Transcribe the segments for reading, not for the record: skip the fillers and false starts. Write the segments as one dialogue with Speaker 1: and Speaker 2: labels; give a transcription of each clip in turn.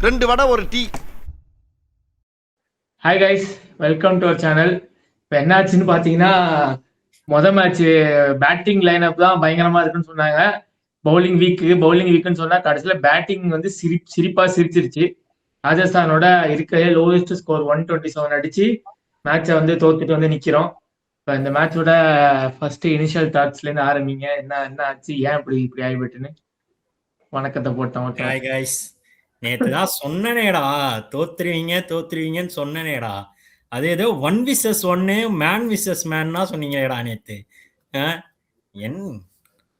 Speaker 1: 2 வடை ஒரு tea.
Speaker 2: Hi guys, welcome to our channel. இப்போ என்னாச்சுன்னு பார்த்தீங்கன்னா, மேட்ச் பேட்டிங் லைனப் தான் பயங்கரமா இருக்குன்னு சொன்னாங்க. பவுலிங் வீக்குன்னு சொன்னா கடைசியில் பேட்டிங் வந்து சிரிப்பா சிரிச்சிருச்சு. ராஜஸ்தானோட இருக்கிற லோவஸ்ட் ஸ்கோர் 127 அடிச்சு மேட்சை வந்து தோத்துட்டு வந்து நிக்கிறோம். இப்போ இந்த மேட்சோட ஃபர்ஸ்ட் இனிஷியல் தாட்ஸ்லேருந்து ஆரம்பிங்க. என்ன ஆச்சு, ஏன் இப்படி ஆகிவிட்டுன்னு வணக்கத்தை போட்டோம்.
Speaker 3: நேத்து தான் சொன்னனேடா தோத்துருவீங்கன்னு சொன்னனேடா. அது ஏதோ 1 vs 1 மேன் விசஸ் மேன்னா சொன்னீங்கடா நேத்து.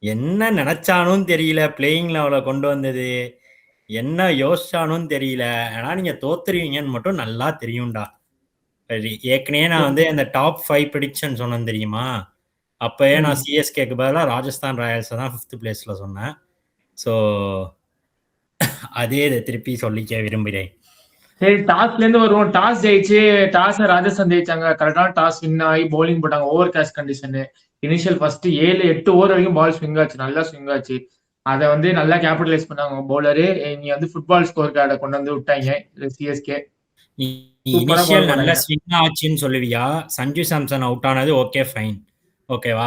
Speaker 3: என்ன நினைச்சானும் தெரியல, பிளேயிங் லெவல கொண்டு வந்தது என்ன யோசிச்சானும் தெரியல. ஆனா நீங்க தோத்துருவீங்கன்னு மட்டும் நல்லா தெரியும்டா. ஏற்கனவே நான் வந்து அந்த டாப் 5 ப்ரெடிக்ஷன் சொன்னேன் தெரியுமா? அப்பயே நான் சிஎஸ்கேக்கு பதிலாக ராஜஸ்தான் ராயல்ஸை தான் 5th பிளேஸ்ல சொன்னேன். ஸோ அதே இதை திருப்பி சொல்லிக்க விரும்புகிறேன்.
Speaker 2: சரி, டாஸ்ல இருந்து வருவோம். டாஸ் ஜெயிச்சு ராஜஸ்தான் ஜெயிச்சாங்க. கரெக்டான டாஸ் வின் ஆகி பவுலிங் போட்டாங்க. Over cash condition. Initial first 7-8 over வரைக்கும் பால் ஸ்விங் ஆச்சு, நல்லா ஸ்விங் ஆச்சு. அதை வந்து நல்லா கேபிட்டலைஸ் பண்ணாங்க பவுலரு. நீ வந்து ஃபுட்பால் ஸ்கோர் கார்டை கொண்டு வந்து விட்டாங்க சிஎஸ்கே.
Speaker 3: இனிஷியல் நல்ல ஸ்விங் ஆச்சுன்னு சொல்லுவியா? சஞ்சு சாம்சன் அவுட் ஆனது ஓகே ஃபைன், ஓகேவா?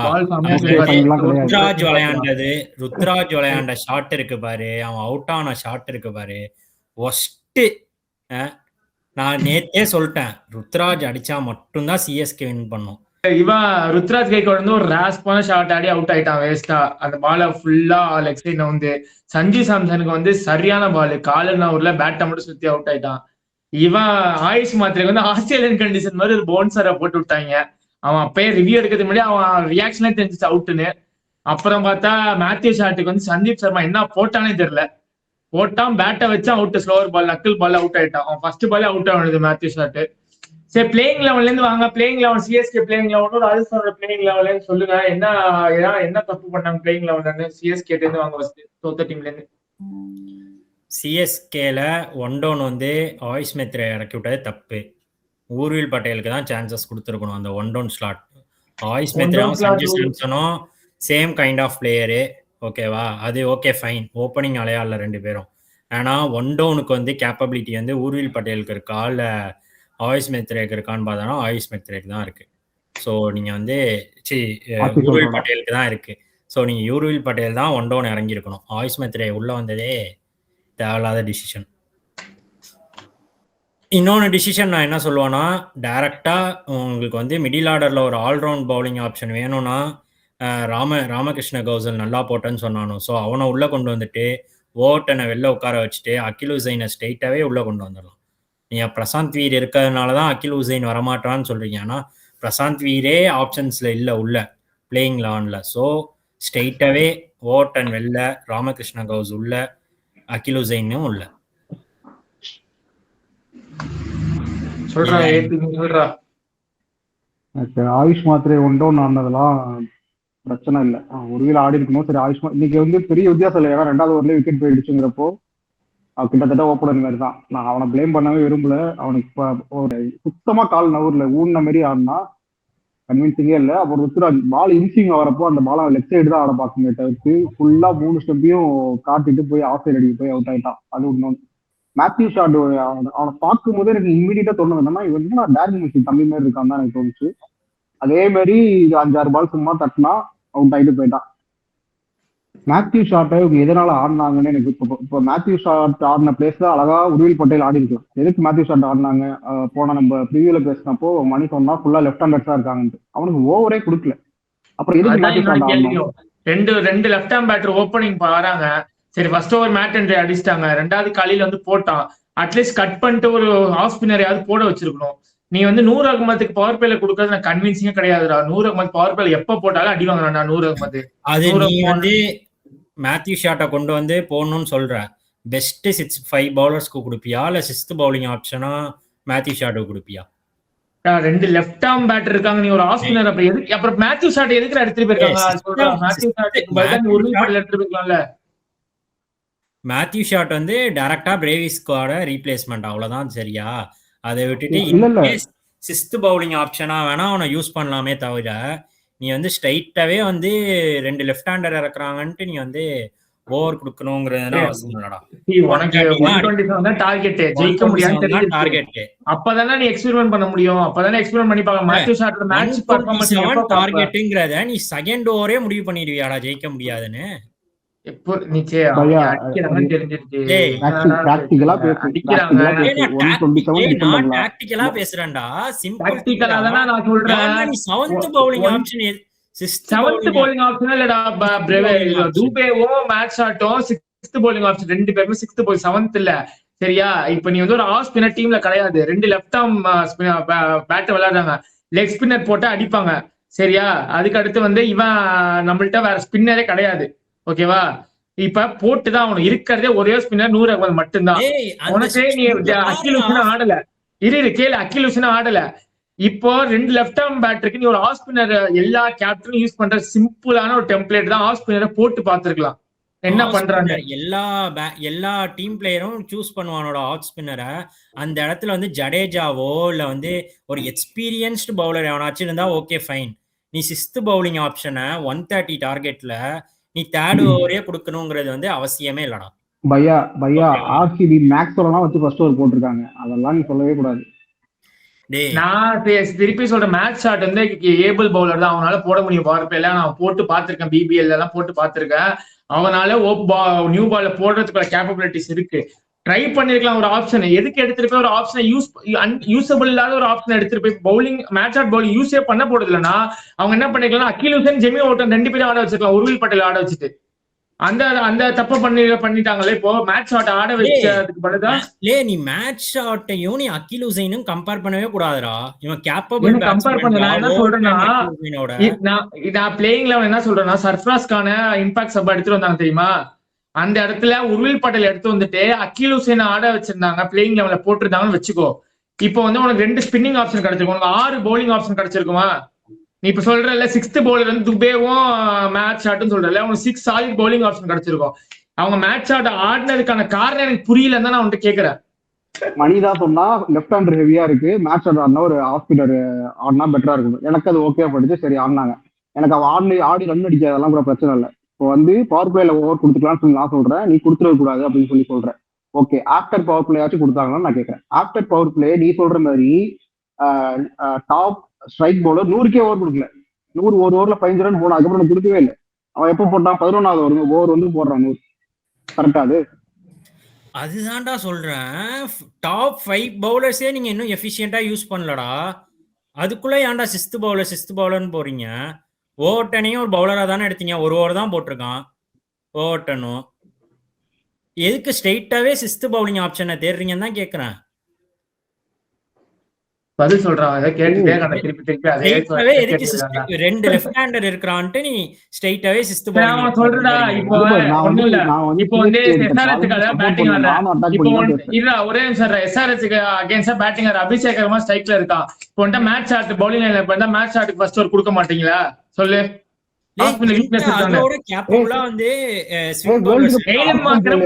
Speaker 3: ருத்ராஜ் விளையாண்ட ஷாட் இருக்கு பாரு, அவன் அவுட் ஆன ஷாட் இருக்கு பாரு, ஒஸ்ட். நான் நேத்தே சொல்லிட்டேன், ருத்ராஜ் அடிச்சா மட்டும்தான் சிஎஸ்கே வின் பண்ணும்.
Speaker 2: இவன் ருத்ராஜ் கைக்கோட வந்து ஒரு ராஸ்பான ஷாட் ஆடி அவுட் ஆயிட்டான் வேஸ்டா. அந்த பால ஃபுல்லா லெக் சைட்ல வந்து சஞ்சு சாம்சனுக்கு வந்து சரியான பால், காலர் ஊர்ல பேட்டை மட்டும் சுத்தி அவுட் ஆயிட்டான். இவன் ஆயுஷ் மாத்திரைக்கு வந்து ஆஸ்திரேலியன் கண்டிஷன் மாதிரி ஒரு பவுன்சரை போட்டு விட்டாங்க. அவன் அப்பயே ரிவ்யூ எடுக்கிறதுக்கு முன்னாடி அவன் ரியாக்ஷனே தெரிஞ்சிச்சு அவுட்டுன்னு. அப்புறம் பார்த்தா மேத்யூ ஷாட்டுக்கு வந்து சந்தீப் சர்மா என்ன போட்டானே தெரியல, போட்டான் பேட்டை வச்சு out, slower ball knuckle ball out ஆயிட்டான். அவன் ஃபர்ஸ்ட் பாலே அவுட் ஆனது மேத்யூ ஷாட்டு. சரி, பிளேயிங் லெவன்ல இருந்து வாங்க. பிளேயிங் லெவன் சிஎஸ்கே பிளேயிங் லெவனும் ராஜஸ்தானோட பிளேயிங் லெவல்னு சொல்லுங்க. என்ன தப்பு பண்ணாங்க பிளேயிங் லெவன்ல சிஎஸ்கே இருந்து வாங்க ஃபர்ஸ்ட், தோத்த டீம்ல இருந்து.
Speaker 3: சிஎஸ்கேல 1 down வந்து ஆயுஷ் மெத்ரே இறக்கி விட்டது தப்பு. ஊர்வில் பட்டேலுக்கு தான் சான்சஸ் கொடுத்துருக்கணும் அந்த 1 down ஸ்லாட். ஆயுஷ் மெத்ரேவும் சஞ்சு சாம்சனும் சேம் கைண்ட் ஆஃப் பிளேயரு, ஓகேவா? அது ஓகே ஃபைன், ஓப்பனிங் அலையாடல 2 பேரும். ஆனால் 1 downக்கு வந்து கேப்பபிலிட்டி வந்து ஊர்வில் பட்டேலுக்கு இருக்கா இல்லை ஆயுஷ் மெத்ரேக்கு இருக்கான்னு பார்த்தோன்னா ஆயுஷ் மெத்ரேக்கு தான் இருக்கு. ஸோ நீங்கள் வந்து ஊர்வில் பட்டேலுக்கு தான் இருக்கு. ஸோ நீங்கள் ஊர்வில் பட்டேல் தான் 1 down இறங்கியிருக்கணும். ஆயுஷ் மெத்ரே உள்ளே வந்ததே தேவையில்லாத டிசிஷன். இன்னொன்று டிசிஷன் நான் என்ன சொல்லுவேன்னா, டைரக்டாக உங்களுக்கு வந்து மிடில் ஆர்டரில் ஒரு ஆல்ரவுண்ட் பவுலிங் ஆப்ஷன் வேணும்னா ராமகிருஷ்ண கௌசல் நல்லா போட்டேன்னு சொன்னானோ, ஸோ அவனை உள்ளே கொண்டு வந்துட்டு ஓட்டனை வெளில உட்கார வச்சுட்டு அகில் உசைனை ஸ்ட்ரெயிட்டாகவே உள்ளே கொண்டு வந்துடலாம். நீங்கள் பிரசாந்த் வீர் இருக்கிறதுனால தான் அகில் உசைன் வரமாட்டான்னு சொல்கிறீங்க. ஆனால் பிரசாந்த் வீரே ஆப்ஷன்ஸில் இல்லை உள்ள பிளேயிங் லெவனில். ஸோ ஸ்ட்ரெயிட்டாகவே ஓட்டன் வெளில, ராமகிருஷ்ண கௌஸ் உள்ள, அகில் உசைனும் உள்ள.
Speaker 4: ஆயுஷ் மாத்திரை 1 down ஆனதெல்லாம் பிரச்சனை இல்லை, ஒருவேளை ஆடி இருக்கணும். சரி, ஆயுஷ் இன்னைக்கு வந்து பெரிய வித்தியாசம் இல்லை. ஏன்னா 2வது ஓவர்லேயே விக்கெட் போயிடுச்சுங்கிறப்போ கிட்டத்தட்ட ஓப்பனர் மாதிரி தான். நான் அவனை பிளேம் பண்ணவே விரும்பல. அவனுக்கு ஒரு சுத்தமா கால் நவர்ல ஊன மாதிரி ஆடினா கன்வின்சிங்கே இல்லை. அப்புறம் ருத்ராஜ் பால் இன்சிங் வரப்போ அந்த பால் லெஃப்ட் சைடு தான் ஆட பார்க்குமே தவிர்த்து ஃபுல்லா 3 ஸ்டெப்பையும் காட்டிட்டு போய் ஆஃப் சைடு அடிக்க போய் அவுட் ஆயிட்டான். அது இன்னொன்று. மேத்யூ ஷாட் அவனை பார்க்கும் போது எனக்கு இம்மீடியட்டா தோணுது என்னன்னா, இவன் நான் டேரிங் மிஷின் தம்பி மாதிரி இருக்கான் தான் எனக்கு தோணுச்சு. அதே மாதிரி 5-6 பால் சும்மா தட்டினா அவுட் ஆகிட்டு போயிட்டான். மேத்யூ ஷாட்டை இவங்க எதனால ஆடினாங்கன்னு எனக்கு இப்போ மேத்யூ ஷாட் ஆடின பிளேஸ்ல அழகா உருவில் பட்டேல் ஆடி இருக்கலாம். எதுக்கு மேத்யூ ஷாட் ஆடினாங்க? போன நம்ம ப்ரிவியூல பேசினப்போ மணி சொன்னா ஃபுல்லா லெஃப்ட் ஹேண்டர்ஸ் தான் இருக்காங்க, அவனுக்கு ஓவரே கொடுக்கல. அப்புறம் எதுக்கு மேத்யூ ஷாட் ஆடணும்?
Speaker 2: ரெண்டு லெஃப்ட் ஹேண்ட் பேட்டர் ஓப்பனிங் வராங்க. சரி, ஃபர்ஸ்ட் ஓவர் மேட் அண்ட் அடிச்சிட்டாங்க. 2வது காலையில வந்து போட்டான். அட்லீஸ்ட் கட் பண்ணிட்டு ஒரு ஆஃப் ஸ்பின்னரையாவது போட வச்சிருக்கணும். நீ வந்து நூர் அகமதுக்கு பவர் பிளேல கொடுக்கறது நான் கன்வின்சிங்கே கிடையாதுடா. நூர் அகமது பவர் பிளேல எப்ப போட்டாலும் அடி வாங்குறான் நூர் அகமது.
Speaker 3: அது நீ வந்து மேத்யூ ஷாட்டை கொண்டு வந்து போடணும்னு சொல்ற, பெஸ்ட் 5 பவுலர்ஸ்க்கு கொடுப்பியா இல்ல 6th பவுலிங் ஆப்ஷனா மேத்யூ ஷாட்டுக்கு கொடுப்பியா?
Speaker 2: 2 லெஃப்ட் ஆர்ம் பேட்டர் இருக்காங்க, நீ ஒரு ஆஃப் ஸ்பின்னர். அப்புறம் மேத்யூ ஷாட் எதுக்கு எடுத்துட்டு போயிருக்காங்க? மேத்யூ ஷாட் எடுத்துட்டு போயிருக்காங்கல்ல.
Speaker 3: மேத்யூ ஷாட் வந்து டைரக்டா பிரேவிஸ்கோட ரீப்ளேஸ்மெண்ட், அவ்வளவுதான். சரியா? அதை விட்டுட்டு 6th பவுலிங் ஆப்ஷனா வேணா அவனை யூஸ் பண்ணலாமே தவிர, நீ வந்து ஸ்ட்ரைட்டாவே வந்து 2 லெஃப்ட் ஹேண்டர் இறக்குறாங்கன்ட்டு நீ வந்து ஓவர் கொடுக்கணுங்கிறது அவசியம் இல்லடா.
Speaker 2: உனக்கு 127 தான் டார்கெட், ஜெயிக்க முடியாதுன்னு தெரிஞ்சிருச்சு.
Speaker 3: டார்கெட்
Speaker 2: அப்பதானே நீ எக்ஸ்பெரிமெண்ட் பண்ண முடியும். அப்பதானே எக்ஸ்பெரிமெண்ட் பண்ணி பார்க்கலாம். மேத்யூ ஷாட்ல மேட்ச் பெர்ஃபார்மன்ஸ் எப்ப
Speaker 3: டார்கெட்ங்கறத நீ செகண்ட் ஓவரே முடிவு பண்ணிடுவியாடா ஜெயிக்க முடியாதுன்னு?
Speaker 2: எப்போ நிச்சயம் அடிக்கிறாங்கன்னு தெரிஞ்சிருச்சு.
Speaker 4: பிராக்டிகலா பேசு.
Speaker 2: அடிக்கிறாங்க.
Speaker 4: 127
Speaker 3: டாக்டிகலா பேசுறேன்டா. சிம்பிள்
Speaker 2: டாக்டிகலா தான நான் சொல்றேன்.
Speaker 3: நீ 7th bowling option
Speaker 2: 7th bowling option இல்லடா பிரவே. தூபேவோ மேட்ச் ஷாட்டும் 6th bowling option ரெண்டு பேருமே 6th bowling 7th இல்ல. சரியா? இப்ப நீ வந்து ஒரு ஆஃப் ஸ்பின்னர் டீம்ல கிடையாது. ரெண்டு லெஃப்ட் ஆர்ம் பேட் விளையாடுறாங்க. லெக் ஸ்பின்னர் போட்டா அடிப்பாங்க. சரியா? அதுக்கு அடுத்து வந்து இவன் நம்மள்ட்ட வேற ஸ்பின்னரே கிடையாது. ஓகேவா? இப்ப போட்டுதான் அவனுக்கு இருக்கிறதே ஒரே ஸ்பின்னர் 100 அகமது மட்டும்தான். உனக்கு நீ அகில் ஹுசைன் ஆடல. கேளு, அகில் ஹுசைன் ஆடல. இப்போ ரெண்டு லெஃப்ட் ஆர்ம் பேட்டருக்கு நீ ஒரு ஆஃப் ஸ்பின்னர் எல்லா கேப்டனும் யூஸ் பண்ற சிம்பிளான ஒரு டெம்ப்ளேட் தான். ஆஃப் ஸ்பின்னரை போட்டு பார்த்திருக்கலாம் என்ன பண்றாங்க.
Speaker 3: எல்லா டீம் பிளேயரும் சூஸ் பண்ணுவானோட ஆஃப் ஸ்பின்னரை. அந்த இடத்துல வந்து ஜடேஜாவோ இல்ல வந்து ஒரு எக்ஸ்பீரியன்ஸ்டு பவுலர் எவனாச்சும் இருந்தா ஓகே ஃபைன். நீ 6th பவுலிங் ஆப்ஷனை 130 டார்கெட்ல நீ தேர்ட் ஓவரே கொடுக்கணுங்கிறது வந்து அவசியமே இல்லடா.
Speaker 4: பையா ஆர்சிபி மேக்ஸ்வெல்லாம் வச்சு ஃபர்ஸ்ட் ஓவர் போட்டிருக்காங்க. அதெல்லாம் நீ சொல்லவே கூடாது.
Speaker 2: நான் திருப்பி சொல்றேன், மேட்ச் ஷாட் வந்து ஏபிள் பவுலர் தான். அவனால போட முடியும் பவர் பிளேல. நான் போட்டு பார்த்திருக்கேன், பிபிஎல் எல்லாம் போட்டு பார்த்திருக்கேன். அவனால நியூ பால்ல போடுறதுக்குள்ள கேப்பபிலிட்டிஸ் இருக்கு. ட்ரை பண்ணிருக்கலாம் ஒரு ஆப்ஷன். எதுக்கு எடுத்துட்டு போய் ஒரு ஆப்ஷனை யூசபிள் இல்லாத ஒரு ஆப்ஷன் எடுத்துட்டு போய் பவுலிங் மேட்ச் ஷாட் பவுலிங் யூஸே பண்ண போறது இல்லைன்னா அவங்க என்ன பண்ணிக்கலாம், அகில் ஹுசைன் ஜெமி ஓட்டன் 2 பேரும் ஆட வச்சிருக்கலாம். உருவில் பட்டேல் ஆட வச்சுட்டு அந்த தப்ப பண்ணிட்டாங்களே. இப்போ மேட்ச் ஷாட் ஆட வச்சதுக்கு பதிலா
Speaker 3: நீ மேட்ச் ஷாட்டையும் நீ அகில் ஹுசைனும் கம்பேர் பண்ணவே கூடாதுடா. இவன் கேப்பபிள்
Speaker 2: கம்பேர் பண்ண. நான் என்ன சொல்றேன்னா, நான் பிளேயிங் லெவல் என்ன சொல்றேன்னா, சர்ஃப்ராஸ் கான இம்பாக்ட் சப் எடுத்துட்டு வந்தாங்க தெரியுமா? அந்த இடத்துல உருவில் பட்டேல் எடுத்து வந்துட்டு அகில் ஹுசைன் ஆட வச்சிருந்தாங்க, பிளேயிங் லெவல்ல போட்டிருந்தாங்கன்னு வச்சுக்கோ. இப்போ வந்து உனக்கு 2 ஸ்பின்னிங் ஆப்ஷன் கிடைச்சிருக்கும், உனக்கு 6 பவுலிங் ஆப்ஷன் கிடைச்சிருக்குமா? நீ இப்ப சொல்றல 6th bowler வந்து துபேவும் மேட்ச் ஷாட்னு சொல்றல, உனக்கு 6 சாலிட் பவுலிங் ஆப்ஷன் கிடைச்சிருக்கும். அவங்க மேட்ச் ஷாட் ஆடினதுக்கான காரணம் எனக்கு புரியலன்னு தான் நான் உன்கிட்ட கேட்கிறேன்.
Speaker 4: மணிதா சொன்னா லெஃப்ட் ஹேண்டர் ஹெவியா இருக்கு, மேட்ச் ஷாட் ஆடினா ஒரு ஆஃப் ஸ்பின்னர் ஆடினா பெட்டரா இருக்கும். எனக்கு அது ஓகே படுச்சு. சரி ஆடினாங்க. எனக்கு அவன் ஆடி ரன் அடிக்காதெல்லாம் கூட பிரச்சனை இல்லை. இப்போ வந்து பவர் பிளேல ஓவர் கொடுத்துக்கலாம்னு சொல்லி நான் சொல்றேன், நீ கொடுத்துட கூடாது அப்படின்னு சொல்லி சொல்றேன். ஓகே, ஆஃப்டர் பவர் பிளேயாச்சும் கொடுத்தாங்கன்னு நான் கேட்கறேன். ஆஃப்டர் பவர் பிளே நீ சொல்ற மாதிரி டாப் ஸ்ட்ரைக் பவுலர் 100க்கே ஓவர் கொடுக்கல. 100 ஒரு ஓவர்ல 15 ரன் போனா, அதுக்கப்புறம் கொடுக்கவே இல்லை. அவன் எப்ப போட்டான்? 11வது ஓவர் வந்து போடுறான் 100. கரெக்டா?
Speaker 3: அதுதான்டா சொல்றேன். டாப் 5 பவுலர்ஸே நீங்க இன்னும் எஃபிஷியன்டா யூஸ் பண்ணலடா. அதுக்குள்ள ஏன்டா 6th பவுலர்னு போறீங்க? ஓவர்டனையும் ஒரு பவுலரா தானே எடுத்தீங்க. ஒரு ஓவர் தான் போட்டிருக்கான் ஓவர்டனும். எதுக்கு ஸ்ட்ரெயிட்டாவே 6th பவுலிங் ஆப்ஷனை தேடுறீங்கன்னு தான் கேட்கிறேன்.
Speaker 2: பதில் சொல்றாங்க திருப்பி
Speaker 3: அதே 2 லெஃப்ட் ஹேண்டர் இருக்கான்ட்டு நீ ஸ்ட்ரைட்டாவே 6th
Speaker 2: பவுலிங் சொல்றடா. இப்போ ஒண்ணும் இல்ல, இப்போ வந்து எஸ்ஆர்எச்க்கு பேட்டிங் ஆடுற. இப்போ இல்ல ஒரே நிமிஷம், எஸ்ஆர்எச்க்கு அகைன்ஸ்டா பேட்டிங் ஆடுற அபிஷேக் சர்மா ஸ்ட்ரைக்ல இருக்கான். இப்போ மேட்ச் ஷாட் பவுலிங் லைன்ல பண்ணா மேட்ச் ஷாட்டுக்கு ஃபர்ஸ்ட் ஓவர் கொடுக்க மாட்டீங்களா சொல்லு?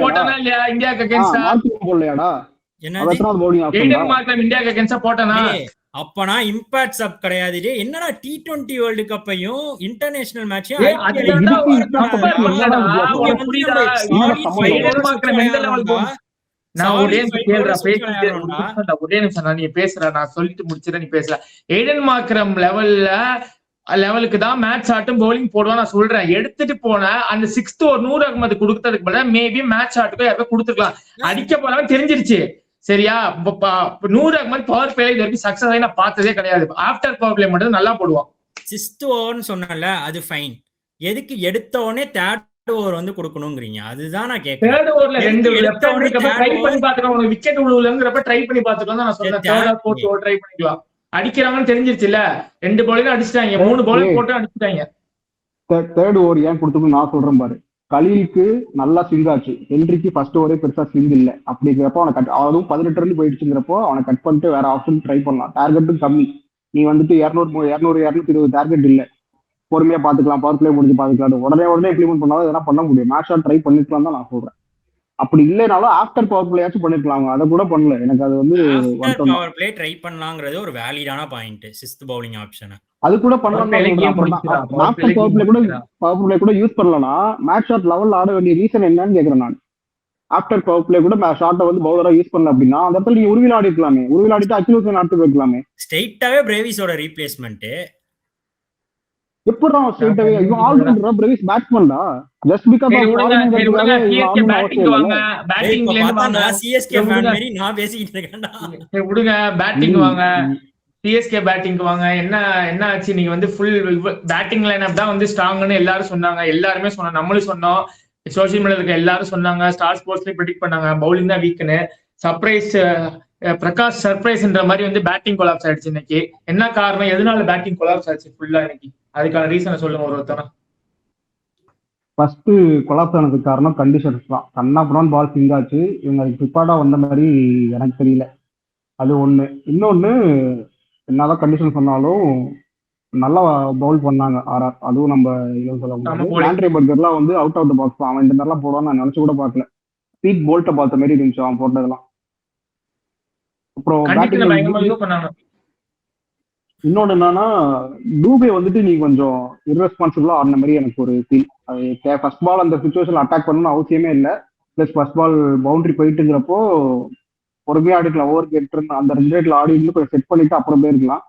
Speaker 2: போட்டானா இல்லையா இந்தியாக்கு அகைன்ஸ்டா?
Speaker 3: அப்பனா இம்பாக்ட் சப் கிடையாது. என்னடா T20 வேர்ல்ட் கப்பையும் இன்டர்நேஷனல் மேட்சையும்
Speaker 2: ஒரே நிமிஷம் நீ பேசுற, நான் சொல்லிட்டு முடிச்சிட நீ பேசுற. ஏடன் மார்க்ரம் லெவலுக்கு தான் மேட்ச் ஆட்டும் பவுலிங் போடுவான் நான் சொல்றேன். எடுத்துட்டு போன அந்த 6th ஒரு 100 அகமது கொடுத்ததுக்கு பதிலா மேபி மேட்ச் ஆட்டுக்கும் யாருக்கும் கொடுத்துருக்கலாம். அடிக்க போனாலும் தெரிஞ்சிருச்சு. சரியா? 100 அகமது பவர் பிளே இது வரைக்கும் சக்சஸ் ஆகி நான் பார்த்ததே கிடையாது. ஆஃப்டர் பவர் பிளே மட்டும் நல்லா போடுவான்.
Speaker 3: 6th ஓவர்னு சொன்னல, அது ஃபைன். எதுக்கு எடுத்த உடனே தேர்ட் ஓவர் வந்து கொடுக்கணும்ங்கறீங்க? அதுதான் நான் கேக்குறேன்.
Speaker 2: தேர்ட் ஓவர்ல 2 லெஃப்ட் ஹேண்டருக்கு ட்ரை பண்ணி பாத்துக்கலாம். உங்களுக்கு விக்கெட் விழுவுலங்கறப்ப ட்ரை பண்ணி பாத்துக்கலாம் நான் சொல்றேன். தேர்ட் ஓவர் போட்டு ட்ரை பண்ணிக்கலாம். அடிக்கிறாங்கன்னு தெரிஞ்சிருச்சுல, 2 பவுலர் அடிச்சிட்டாங்க, 3 பவுலர் போட்டு அடிச்சிட்டாங்க.
Speaker 4: தேர்ட் ஓவர் ஏன் கொடுத்துருக்கு நான் சொல்றேன் பாரு. கலீலுக்கு நல்லா ஸ்விங் ஆச்சு, ஹென்ரிக்கு ஃபர்ஸ்ட் ஓவரே பெருசா ஸ்விங் இல்லை. அப்படிங்கிறப்போ அவனை அதுவும் 18 ரன் போயிடுச்சுங்கிறப்போ அவனை கட் பண்ணிட்டு வேற ஆப்ஷன் ட்ரை பண்ணலாம். டார்கெட்டும் கம்மி. நீ வந்துட்டு 200-220 டார்கெட் இல்லை, பொறுமையா பாத்துக்கலாம், பவர் பிளே முடிஞ்சு பாத்துக்கலாம். உடனே இம்ப்ளிமெண்ட் பண்ணாலும் இதெல்லாம் பண்ண முடியும். மேட்ச் ஷாட் ட்ரை பண்ணிக்கலாம் தான் நான் சொல்றேன். அப்படி இல்லைனாலும் ஆஃப்டர் பவர் பிளேயாச்சும் பண்ணிருக்கலாம். அதை கூட பண்ணல. எனக்கு அது வந்து
Speaker 3: பவர் பிளே ட்ரை பண்ணலாங்கிறது ஒரு வேலிடான பாயிண்ட். 6th பவுலிங் ஆப்ஷனை
Speaker 4: அது கூட பண்ணலாம் தான் சொல்றேன். அப்புறம் நாப்டன் பவர் பிளே கூட யூஸ் பண்ணலன்னா மேட்ச் ஷாட் லெவல்ல ஆட வேண்டிய ரீசன் என்னன்னு கேக்குறேன் நான். ஆஃப்டர் பவர் பிளே கூட ஷாட்டை வந்து பவுலரா யூஸ் பண்ணல அப்படின்னா அந்த இடத்துல நீங்க உருவில் ஆடி இருக்கலாமே, உருவில் ஆடிட்டு அக்யூஸ் ஆட்டு போயிருக்கலாமே.
Speaker 3: ஸ்ட்ரெயிட்டாவே பிரேவிஸோட ரீப்ளேஸ்மெண்ட்
Speaker 4: எப்படா ஸ்ட்ரெயிட்டாவே இவன் ஆல்ரவுண்டரா பிரேவிஸ் பேட்ஸ்மேன்டா ஜஸ்ட் பிகாஸ் ஆஃப்
Speaker 3: நான் சிஎஸ்கே ஃபேன் மாதிரி நான் பேசிட்டு இருக்கேன்டா.
Speaker 2: விடுங்க பேட்டிங் வாங்க, சிஎஸ்கே பேட்டிங் வாங்க. என்ன ஆச்சு, நீங்க வந்து ஃபுல் பேட்டிங் லைனப் தான் வந்து ஸ்ட்ராங்னு எல்லாரும் சொன்னாங்க, எல்லாருமே சொன்னாங்க, நம்மளும் சொன்னோம், சோசியல் மீடியால இருக்க எல்லாரும் சொன்னாங்க, ஸ்டார் ஸ்போர்ட்ஸ்லயும் ப்ரெடிக்ட் பண்ணாங்க பவுலிங் தான் வீக்னு. சர்ப்ரைஸ் பிரகாஷ் சர்ப்ரைஸ்ன்ற மாதிரி வந்து பேட்டிங் கொலாப்ஸ் ஆயிடுச்சு இன்னைக்கு. என்ன காரணம், எதனால பேட்டிங் கொலாப்ஸ் ஆயிடுச்சு ஃபுல்லா இன்னைக்கு? அதுக்கான ரீசனை சொல்லுங்க ஒருத்தனா.
Speaker 4: ஃபர்ஸ்ட் கொலாப்ஸ் ஆனதுக்கு காரணம் கண்டிஷன்ஸ் தான். கண்ணாப்புறான் பால் ஸ்விங் ஆச்சு, இவங்க அதுக்கு ப்ரிப்பேர்டா வந்த மாதிரி எனக்கு தெரியல. அது ஒண்ணு. இன்னொன்னு, என்னதான் கண்டிஷன் சொன்னாலும் நல்லா பவுல் பண்ணாங்க ஆர்ஆர். அதுவும் நம்ம சொல்ல முடியாது. ஆண்ட்ரே பர்கர்லாம் வந்து அவுட் ஆஃப் த பாக்ஸ் அவன் இந்த மாதிரிலாம் போடுவான்னு நான் நினைச்சு கூட பார்க்கல. ஸ்பீட் போல்ட்டை பார்த்த மாதிரி இருந்துச்சு அவன் போட்டதெல்லாம். அப்புறம் இன்னொன்னு என்னன்னா, டூபே வந்துட்டு நீ கொஞ்சம் இர்ரெஸ்பான்சிபிளா ஆடின மாதிரி எனக்கு ஒரு ஃபீல். அது ஃபர்ஸ்ட் பால் அந்த சுச்சுவேஷன் அட்டாக் பண்ணணும்னு அவசியமே இல்லை. பிளஸ் ஃபர்ஸ்ட் பால் பவுண்டரி போயிட்டுங்கிறப்போ பொறுமையா ஆடிக்கலாம். ஓவர் கேட்டு அந்த 2 ரேட்ல ஆடி இருந்து கொஞ்சம் செட் பண்ணிட்டு அப்புறம் போயிருக்கலாம்.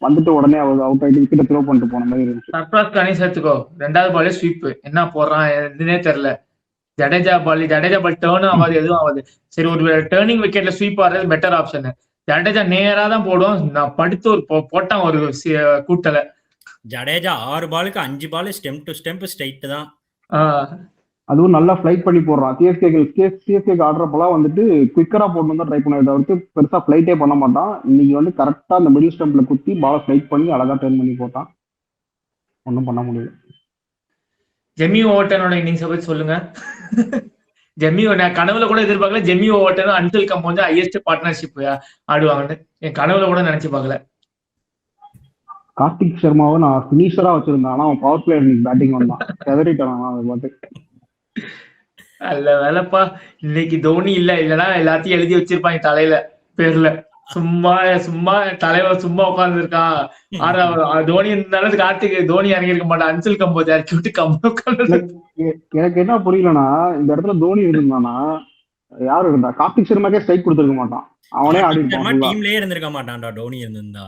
Speaker 4: வந்துட்டு உடனே அவுட் ஆயிட்டு விக்கெட் த்ரோ பண்ணிட்டு போன மாதிரி இருந்துச்சு.
Speaker 2: சர்ப்ரைஸ் கணி சேர்த்துக்கோ, 2வது பாலே ஸ்வீப். என்ன போடுறான் எதுனே தெரியல. ஜடேஜா பால் டேர்னும் ஆகாது, எதுவும் ஆகாது. சரி, ஒரு டேர்னிங் விக்கெட்ல ஸ்வீப் ஆடுறது பெட்டர் ஆப்ஷன். ஜடேஜா நேரா தான் போடுவோம். நான் படுத்து ஒரு போட்டான் ஒரு கூட்டல.
Speaker 3: ஜடேஜா 6 பாலுக்கு 5 பால் ஸ்டெம் டு ஸ்டெம்ப் ஸ்ட்ரைட் தான்.
Speaker 4: அதுவும் நல்லா ஃபிளைட் பண்ணி போடுறான். சிஎஸ்கே ஆடுறப்பெல்லாம் வந்துட்டு குவிக்கரா போடணும் தான் ட்ரை பண்ண தவிர்த்து பெருசா ஃபிளைட்டே பண்ண மாட்டான். இன்னைக்கு வந்து கரெக்டா அந்த மிடில் ஸ்டெம்ப்ல குத்தி பாலை ஃபிளைட் பண்ணி அழகா டர்ன் பண்ணி போட்டான். ஒன்றும் பண்ண முடியல.
Speaker 2: ஜெமி ஓவர்டனோட இன்னிங்ஸை பத்தி சொல்லுங்க. கனவுல கூட எதிர்பார்க்கல ஜெமி ஓவர்டன் அன்டில் கம் வந்து ஹையஸ்ட் பார்ட்னர்ஷிப் ஆடுவாங்கன்னு என் கனவுல கூட நினைச்சு பார்க்கல.
Speaker 4: கார்த்திக் சர்மாவை நான் பினிஷரா வச்சிருந்தேன், ஆனா அவன் பவர் பிளேயர் பேட்டிங் வந்தான், செதறிட்டான் அதை பார்த்து.
Speaker 2: அல்ல வேலைப்பா, இன்னைக்கு தோனி இல்லைன்னா எல்லாத்தையும் எழுதி வச்சிருப்பாங்க தலையில பேர்ல. சும்மா தலைவர் சும்மா உட்கார்ந்து இருக்கான். தோனி இருந்தாலும் கார்த்திக் தோனி இறங்கி இருக்க மாட்டான், அன்சில் கம்போஜ் இறக்கி விட்டு உட்கார்ந்து.
Speaker 4: எனக்கு என்ன புரியலன்னா, இந்த இடத்துல தோனி இருந்தானா யாரு இருந்தா கார்த்திக் சர்மாக்கே ஸ்ட்ரைக் கொடுத்துருக்க மாட்டான், அவனே ஆடி
Speaker 3: இருந்திருக்க மாட்டான்டா. டோனி இருந்தா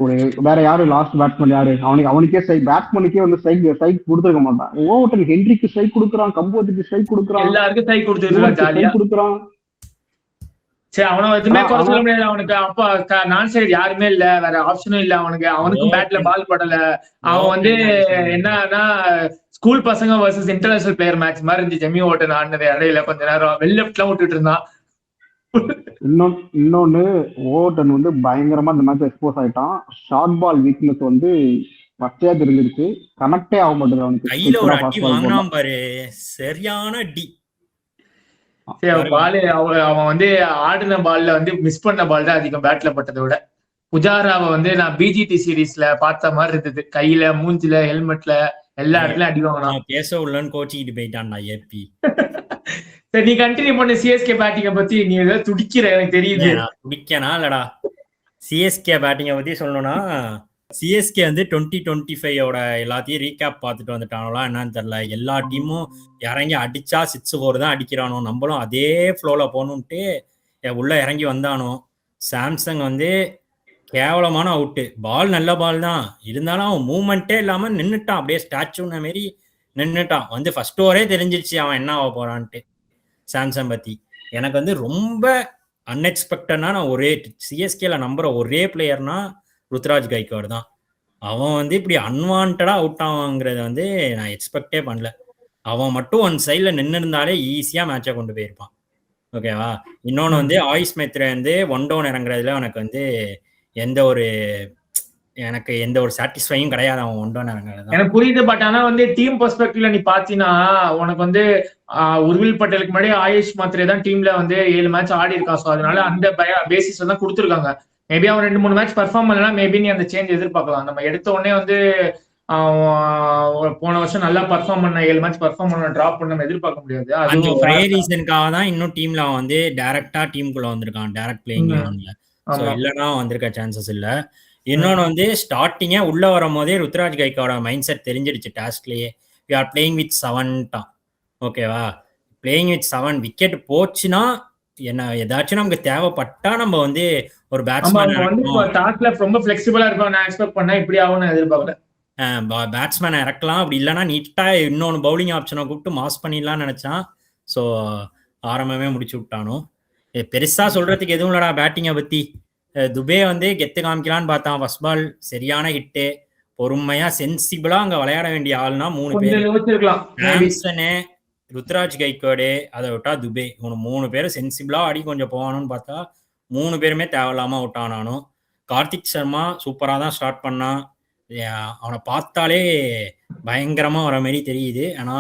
Speaker 4: ஒரு வேற யாரு லாஸ்ட் பேட்ஸ்மேன் யாரு, அவனுக்கே பேட்ஸ்மேனுக்கே வந்து ஸ்ட்ரைக் கொடுத்துருக்க மாட்டான். ஓவர்டன் ஹென்ரிக்கு ஸ்ட்ரைக் கொடுக்குறான், கம்போஜுக்கு ஸ்ட்ரைக் கொடுக்குறான்,
Speaker 2: எல்லாருக்கும் ஸ்ட்ரைக் கொடுத்துருக்கான். சரி, அவனை எதுவுமே குறை சொல்ல முடியாது. அவனுக்கு அப்ப நான் சைடு யாருமே இல்ல, வேற ஆப்ஷனும் இல்ல அவனுக்கு. அவனுக்கும் பேட்ல பால் படல. அவன் வந்து என்னன்னா ஸ்கூல் பசங்க வர்சஸ் இன்டர்நேஷனல் பிளேயர் மேட்ச் மாதிரி இருந்துச்சு. ஜெமி ஓவர்டன் ஆடினது இடையில கொஞ்ச நேரம் லெஃப்ட்லாம் விட்டுட்டு இருந்தான்.
Speaker 4: இன்னொன்னு, ஓவர்டன் வந்து பயங்கரமா இந்த மேட்ச் எக்ஸ்போஸ் ஆயிட்டான். ஷார்ட் பால் வீக்னஸ் வந்து பச்சையா தெரிஞ்சிருச்சு. கனெக்டே ஆக மாட்டேங்குது அவனுக்கு.
Speaker 3: கையில ஒரு அடி வாங்கினான் பாரு, சரியான அடி.
Speaker 2: பால் அவன் வந்து ஆடின பால்ல வந்து மிஸ் பண்ண பால் தான் அதிகம் பேட்ல பட்டதை விட. புஜாராவை வந்து நான் பிஜிடி சீரீஸ்ல பார்த்த மாதிரி இருந்தது. கையில, மூஞ்சில, ஹெல்மெட்ல எல்லா இடத்துலயும் அடி வாங்கினான்.
Speaker 3: பேச உள்ளன்னு கோச்சிக்கிட்டு போயிட்டான்டா ஏபி.
Speaker 2: சரி, நீ கண்டினியூ பண்ணு. சிஎஸ்கே பேட்டிங்கை பத்தி நீ ஏதாவது துடிக்கிற, எனக்கு தெரியுது.
Speaker 3: துடிக்கனா இல்லடா. சிஎஸ்கே பேட்டிங்கை பத்தி சொல்லணும்னா, சிஎஸ்கே வந்து 2025 எல்லாத்தையும் ரீகேப் பார்த்துட்டு வந்துட்டானோலாம் என்னன்னு தெரியல. எல்லா டீமும் இறங்கி அடிச்சா 6-4 தான் அடிக்கிறானோ, நம்மளும் அதே ஃப்ளோல போகணுன்ட்டு உள்ள இறங்கி வந்தானோ. சாம்சங் வந்து கேவலமான அவுட்டு. பால் நல்ல பால் தான் இருந்தாலும் அவன் மூவ்மெண்ட்டே இல்லாம நின்றுட்டான், அப்படியே ஸ்டாச்சுன மாரி நின்றுட்டான். வந்து ஃபர்ஸ்ட் ஓவரே தெரிஞ்சிருச்சு அவன் என்ன ஆக போறான்ட்டு. சாம்சங் பத்தி எனக்கு வந்து ரொம்ப அன்எக்ஸ்பெக்டட்னா, நான் சிஎஸ்கேல நம்புற ஒரே பிளேயர்னா ருத்ராஜ் கைக்வாட் தான். அவன் வந்து இப்படி அன்வான்டா அவுட் ஆவாங்கிறத வந்து நான் எக்ஸ்பெக்டே பண்ணல. அவன் மட்டும் ஒன் சைட்ல நின்று இருந்தாலே ஈஸியா மேட்சை கொண்டு போயிருப்பான். ஓகேவா? இன்னொன்னு வந்து ஆயுஷ் மேத்ரே வந்து 1 டவுன் இறங்குறதுல எனக்கு வந்து எந்த ஒரு சாட்டிஸ்ஃபையும் கிடையாது. அவன் 1 டவுன் இறங்குறது
Speaker 2: எனக்கு புரியுது. பட் ஆனா வந்து டீம் பெர்ஸ்பெக்டிவ்ல நீ பாத்தீங்கன்னா, உனக்கு வந்து உர்வில் பட்டேலுக்கு முன்னாடி ஆயுஷ் மாத்ரே தான் டீம்ல வந்து 7 மேட்ச் ஆடி இருக்கான். ஸோ அதனால அந்த பேசிஸ்ல தான் கொடுத்துருக்காங்க. மேபி அவன் 2-3 மேட்ச் பர்ஃபார்ம் பண்ணலாம், மேபி நீ அந்த சேஞ்ச் எதிர்பார்க்கலாம். நம்ம எடுத்த உடனே வந்து போன வருஷம் நல்லா பர்ஃபார்ம் பண்ண 7 மேட்ச் பர்ஃபார்ம் பண்ண டிராப் பண்ண எதிர்பார்க்க முடியாது.
Speaker 3: அது ஒரே ரீசனுக்காக தான் இன்னும் டீம்ல அவன் வந்து டைரக்டா டீமுக்குள்ள வந்திருக்கான், டைரக்ட் பிளேயிங் லெவன்ல. சோ இல்லனா வந்திருக்க சான்சஸ் இல்ல. இன்னொன்னு வந்து ஸ்டார்டிங்கே உள்ள வரும் போதே ருத்ராஜ் கைக்கோட மைண்ட் செட் தெரிஞ்சிடுச்சு டாஸ்க்லயே. வி ஆர் பிளேயிங் வித் 7 ஓகேவா, பிளேயிங் வித் 7 விக்கெட் போச்சுன்னா என்ன ஏதாச்சும் நமக்கு தேவைப்பட்டா நம்ம வந்து ஒரு
Speaker 2: பேட்ஸ்மேன் ரொம்ப ஃபிளெக்சிபிளா இருக்கும். நான் எக்ஸ்பெக்ட் பண்ணேன் இப்படி ஆகும்னு எதிர்பார்க்கல.
Speaker 3: பேட்ஸ்மேனை இறக்கலாம், அப்படி இல்லைன்னா நீட்டா இன்னொன்று பவுலிங் ஆப்ஷனை கூப்பிட்டு மாஸ் பண்ணிடலாம்னு நினைச்சான். ஸோ ஆரம்பமே முடிச்சு விட்டானோ. பெருசா சொல்றதுக்கு எதுவும் இல்லடா பேட்டிங்கை பத்தி. துபே வந்து கெத்து காமிக்கலான்னு பார்த்தான், ஃபர்ஸ்ட் பால் சரியான ஹிட்டு, பொறுமையா சென்சிபிளா அங்க விளையாட வேண்டிய ஆள்னா 3 பேர், சாம்சனு, ருத்ராஜ் கைக்வாடு, அதை விட்டா துபே, இவனு 3 பேரும் சென்சிபிளா ஆடி கொஞ்சம் போவானுன்னு பார்த்தா 3 பேருமே தேவையில்லாம அவுட் ஆனானும். கார்த்திக் சர்மா சூப்பரா தான் ஸ்டார்ட் பண்ணான், அவனை பார்த்தாலே பயங்கரமா வர மாதிரி தெரியுது. ஆனா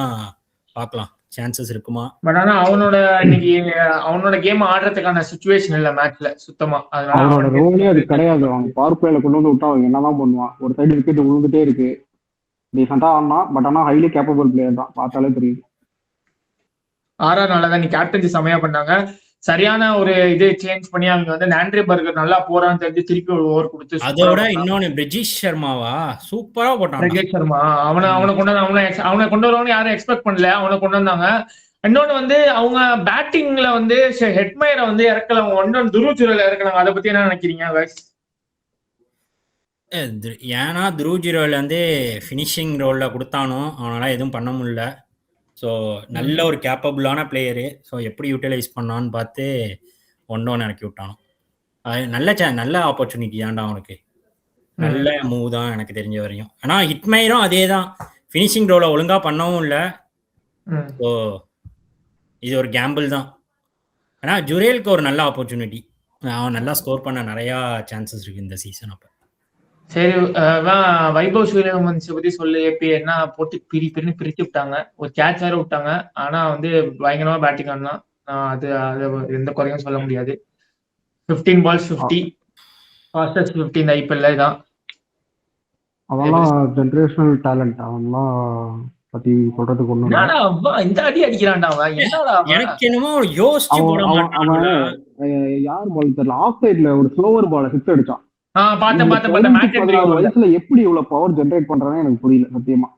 Speaker 3: பார்க்கலாம் சான்சஸ் இருக்குமா.
Speaker 2: பட் ஆனா அவனோட கேம் ஆடுறதுக்கான சிச்சுவேஷன் இல்ல மேட்ச்ல சுத்தமா.
Speaker 4: அவனோட ரோலே அது கிடையாது. அவங்க பவர் பிளேல கொண்டு வந்து விட்டா அவங்க என்னதான் பண்ணுவான். ஒரு சைடு விக்கெட் விழுந்துட்டே இருக்கு, டீசெண்டா ஆனா, பட் ஆனா ஹைலி கேப்பபிள் பிளேயர் தான், பார்த்தாலே தெரியுது.
Speaker 2: ஆறானாலதான் நீ கேப்டன்சி செமையா பண்ணாங்க. சரியான ஒரு இது சேஞ்ச் பண்ணி அவங்க வந்து நாண்ட்ரே பர்கர் நல்லா போறான்னு தெரிஞ்சு திருப்பி ஒரு ஓவர் கொடுத்து,
Speaker 3: அதோட இன்னொன்னு பிரிஜேஷ் சர்மாவா சூப்பரா போட்டான்.
Speaker 2: பிரிஜேஷ் சர்மா அவனை கொண்டு வரவங்க யாரும் எக்ஸ்பெக்ட் பண்ணல, அவனை கொண்டு வந்தாங்க. இன்னொன்னு வந்து அவங்க பேட்டிங்ல வந்து ஹெட்மயரை வந்து இறக்கல, ஒன் துருவ் ஜுரேல் இறக்குறாங்க. அதை பத்தி என்ன நினைக்கிறீங்க guys?
Speaker 3: ஏன்னா துருவ் ஜுரேல் வந்து ஃபினிஷிங் ரோல்ல கொடுத்தானோ அவனால எதுவும் பண்ண முடியல. ஸோ நல்ல ஒரு கேப்பபிளான பிளேயரு, ஸோ எப்படி யூட்டிலைஸ் பண்ணான்னு பார்த்து ஒன்னொன்று இறக்கி விட்டானோ. அது நல்ல ஆப்பர்ச்சுனிட்டி தான்டா அவனுக்கு, நல்ல மூவ் தான் எனக்கு தெரிஞ்ச வரையும். ஆனால் ஹிட்மயரும் அதே தான், ஃபினிஷிங் ரோலை ஒழுங்காக பண்ணவும் இல்லை. ஸோ இது ஒரு கேம்பிள் தான். ஆனால் ஜுரேலுக்கு ஒரு நல்ல ஆப்பர்ச்சுனிட்டி, அவன் நல்லா ஸ்கோர் பண்ண நிறையா சான்சஸ் இருக்கு இந்த சீசன். அப்போ
Speaker 2: சரி, வைபவ் சூரியவன்ஷை பத்தி சொல்லு. ஏபி என்ன போட்டு பிரிச்சு விட்டாங்க, ஒரு கேட்ச் வேற விட்டாங்க. ஆனா வந்து பயங்கரமா பேட்டிங் ஆடினான், அது எந்த குறையும் சொல்ல முடியாது. 15 balls 50, ஃபாஸ்டஸ்ட் 15 ஐபிஎல்ல தான்.
Speaker 4: அவன்லாம் ஜெனரேஷனல் டேலண்ட், அவன்லாம் பத்தி சொல்றதுக்கு ஒண்ணும் இல்ல.
Speaker 2: இந்த அடி அடிக்கிறான்டா அவன்.
Speaker 3: எனக்கு என்னமோ யோசிச்சு
Speaker 4: யார் பால் தெரியல, ஆஃப் சைட்ல ஒரு ஸ்லோவர் பால் 6 அடிச்சான்.
Speaker 2: வயசுல
Speaker 4: எப்படி இவ்வளவு பவர் ஜெனரேட் பண்றானே எனக்கு புரியல சத்தியமா.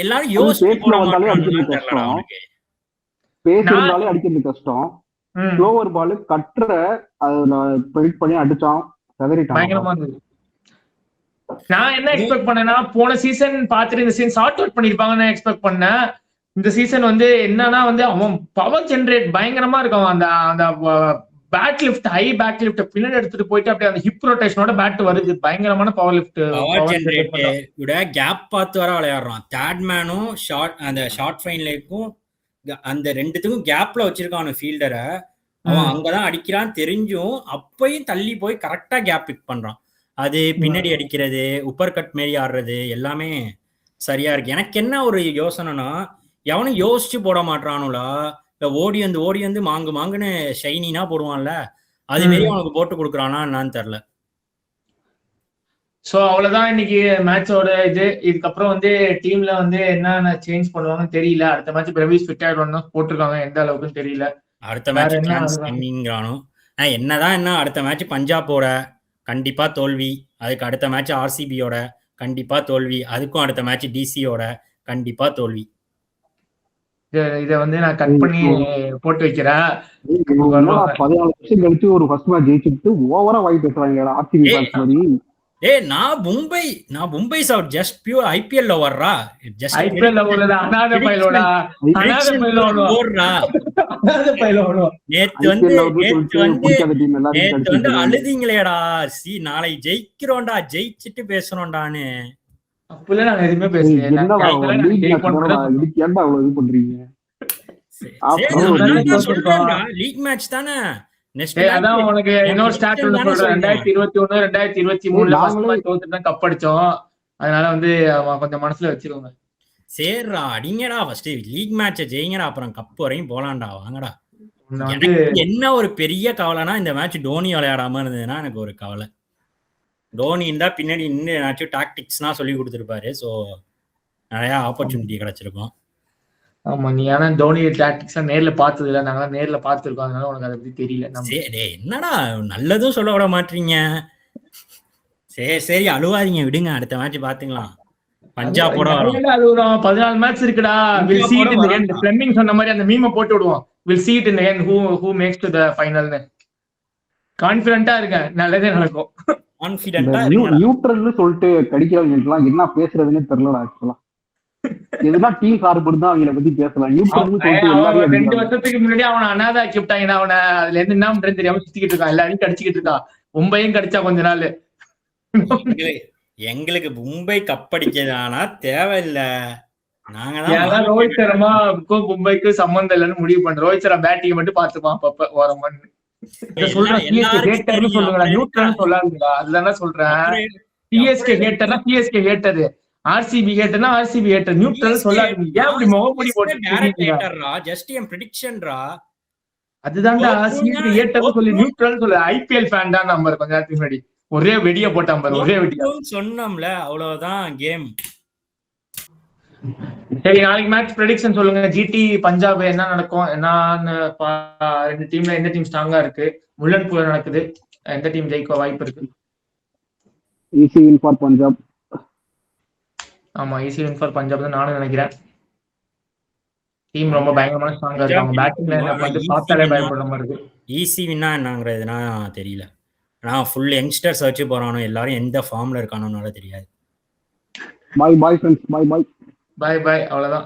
Speaker 3: எல்லாரும் யோசிச்சாலே
Speaker 4: அடிக்கிறது கஷ்டம், பேஸ் இருந்தாலே அடிக்கிறது கஷ்டம். ஸ்லோவர் பால் கட்டுற அதுல ப்ரெடிக்ட் பண்ணி அடிச்சான்,
Speaker 2: பயங்கரமா இருந்தது. நான் என்ன எக்ஸ்பெக்ட் பண்ணேன்னா, போன சீசன் பார்த்துட்டு இந்த சீசன் ஷார்ட் அவுட் பண்ணிருப்பாங்கன்னு எக்ஸ்பெக்ட் பண்ணேன். இந்த சீசன் வந்து என்னன்னா வந்து அவன் பவர் ஜெனரேட் பயங்கரமா இருக்கும். அந்த back lift, high back lift பின்னாடி எடுத்துட்டு போயிட்டு அப்படியே அந்த ஹிப் ரொட்டேஷனோட பேட் வருது, பயங்கரமான பவர் லிஃப்ட்.
Speaker 3: கேப் பார்த்து வர விளையாடுறான். தேட்மேனும் அந்த ஷார்ட் ஃபைன் லைக்கும் அந்த ரெண்டுத்துக்கும் கேப்ல வச்சிருக்கான் ஃபீல்டரை. அவன் அங்கதான் அடிக்கிறான் தெரிஞ்சும் அப்பயும் தள்ளி போய் கரெக்டா கேப் பிக் பண்றான். அது பின்னாடி அடிக்கிறது, அப்பர் கட் மாரி ஆடுறது எல்லாமே சரியா இருக்கு. எனக்கு என்ன ஒரு யோசனைனா, எவனும் யோசிச்சு போட மாட்டானுல, ஓடி வந்து மாங்குன்னு ஷைனினா போடுவான்ல, அது மாரி அவனுக்கு போட்டு கொடுக்குறானா என்னன்னு தெரியல.
Speaker 2: சோ அவ்வளவுதான் இன்னைக்கு மேட்சோட இதுக்கப்புறம் வந்து டீம்ல வந்து என்னென்ன சேஞ்ச் பண்ணுவாங்கன்னு தெரியல. அடுத்த மேட்ச் பிரவீஸ் ஃபிட் ஆயிடுவான்னு போட்டிருக்காங்க, எந்த அளவுக்குன்னு தெரியல.
Speaker 3: அடுத்த மேட்ச் என்னதான் அடுத்த மேட்ச் பஞ்சாபோட கண்டிப்பா தோல்வி, அதுக்கு அடுத்த மேட்ச் ஆர்சிபியோட கண்டிப்பா தோல்வி, அதுக்கும் அடுத்த மேட்ச் டிசியோட கண்டிப்பா தோல்வி.
Speaker 2: இத வந்து நான் கட் பண்ணி போட்டு வைக்கிறேன்.
Speaker 4: 14 வருஷம் கழிச்சு ஒரு ஃபர்ஸ்ட் மேட்ச் ஜெயிச்சிட்டு ஓவரா வாய் பேசுறாங்க ஆர்சிபி ஃபேன்ஸ் மாதிரி.
Speaker 3: நான் மும்பை சவுட் ஜஸ்ட் பியூர் ஐபிஎல் ஓவர்ரா, ஜஸ்ட்
Speaker 2: ஐபிஎல் ஓவர்ல அனாதை பைலோடா
Speaker 3: நேத்து வந்து அழுதிங்களேடா, நாளை ஜெயிக்கிறோம்டா, ஜெயிச்சிட்டு பேசணும்டான்னு.
Speaker 2: அப்பல நான் எதுவுமே பேசல.
Speaker 3: லீக் மேட்ச் தானே.
Speaker 2: அதான் உனக்கு இன்னொரு ஸ்டார்ட் சொல்றேன். 2021 2023 தோத்துட்டு கப் அடிச்சோம், அதனால வந்து கொஞ்சம் மனசுல வச்சிருவாங்க.
Speaker 3: சரிடா அடிங்கடா, ஃபர்ஸ்ட் லீக் மேட்ச ஜெயிங்கடா, அப்புறம் கப் வரையும் போலாம்டா, வாங்கடா. என்ன ஒரு பெரிய கவலைனா, இந்த மேட்ச் டோனி விளையாடாம இருந்ததுன்னா எனக்கு ஒரு கவலை. டோனி இருந்தா பின்னாடி இன்னும் ஏதாச்சும் டாக்டிக்ஸ்னா சொல்லி கொடுத்துருப்பாரு. ஸோ நிறைய ஆப்பர்ச்சுனிட்டி கிடைச்சிருக்கும்.
Speaker 2: ஆமா, நீ ஆனா தோனி டாக்டிக்ஸா நேர்ல பார்த்தது இல்ல, நாங்க நேர்ல பார்த்திருக்கோம், அதனால உனக்கு அதை பத்தி தெரியல.
Speaker 3: என்னடா நல்லதும் சொல்ல விட மாட்டீங்க. சரி அழுவாதீங்க விடுங்க, அடுத்த மேட்ச் பாத்துக்கலாம். பஞ்சாப் போட வரோம்.
Speaker 2: அது ஒரு 14 மேட்ச் இருக்குடா. Will see it in the end. Fleming சொன்ன மாதிரி அந்த மீமை போட்டு விடுவோம். Will see it in the end who makes to the final. கான்ஃபிடென்ட்டா இருக்க, நல்லதே நடக்கும்.
Speaker 3: கான்ஃபிடென்ட்டா
Speaker 4: நியூட்ரல்னு சொல்லிட்டு கடிக்கிறவங்க என்ன பேசுறதுன்னு தெரியலடா. ஆக்சுவலா எதுனா டீம் சார்பு தான் அவங்கள பத்தி பேசலாம். நியூட்ரல்னு சொல்லிட்டு எல்லாரையும்
Speaker 2: 2 வருஷத்துக்கு முன்னாடி அவனை அனாதை ஆக்கிவிட்டாங்க. அவனை அதுல இருந்து என்ன பண்றேன்னு தெரியாம சுத்திக்கிட்டு இருக்கான். எல்லாரையும் கடிச்சுக்கிட்டு இருக்கான். மும்பையும் கடிச்சா கொஞ்ச நாள்.
Speaker 3: எங்களுக்கு மும்பை கப்படிச்சதானா தேவையில்லை. நாங்கதான்
Speaker 2: ரோஹித் சர்மாக்கும் மும்பைக்கு சம்பந்தம் இல்லைன்னு முடிவு பண்றோம். ரோஹித் சர்மா பேட்டிங் மட்டும் பாத்துப்பான் அப்பப்ப ஓரமான்னு சொல்றேன். ஹேட்டர்னு சொல்லுங்க, நியூட்ரல் சொல்லாதுங்களா? அதுதானே சொல்றேன். சிஎஸ்கே ஹேட்டர்னா சிஎஸ்கே ஹேட்டர், ஆர்சிபி ஹேட்டர்னா ஆர்சிபி ஹேட்டர். நியூட்ரல் சொல்லாதீங்க. ஏன் இப்படி முகமூடி போட்டு
Speaker 3: ஜஸ்ட் என் பிரெடிக்ஷன்ரா.
Speaker 2: அதுதான்டா சிஎஸ்கே ஹேட்டர்னு சொல்லி நியூட்ரல் சொல்ல. ஐபிஎல் ஃபேன் தான் நம்பர் கொஞ்ச நேரத்துக்கு முன்னாடி ஒரே வெடிய போட்டான் பாரு. ஒரே வெடியா
Speaker 3: சொன்னோம்ல, அவ்வளவுதான் கேம்.
Speaker 2: சரி, நாளைக்கு மேட்ச் ப்ரெடிக்ஷன் சொல்லுங்க. ஜிடி பஞ்சாப் என்ன நடக்கும், என்னன்னு 2 டீம்ல எந்த டீம் ஸ்ட்ராங்கா இருக்கு, முல்லன்பூர் நடக்குது, எந்த டீம் ஜெயிக்க வாய்ப்பு இருக்கு?
Speaker 4: Easy win for Punjab.
Speaker 2: ஆமா, ஈஸி வின் ஃபார் பஞ்சாப் தான் நானும் நினைக்கிறேன். டீம் ரொம்ப பயங்கரமான ஸ்ட்ராங்கா இருக்காங்க. பேட்டிங் லைனப் வந்து பார்த்தாலே பயப்படுற மாதிரி இருக்கு.
Speaker 3: ஈஸி வின்னா என்னங்கிறதுனா தெரியல. நான் ஃபுல் யங்ஸ்டர்ஸ் வச்சு போறானோ, எல்லாரும் எந்த ஃபார்ம்ல இருக்கானோனால தெரியாது.
Speaker 4: Bye bye friends, bye bye
Speaker 2: bye bye, அவ்வளவுதான்.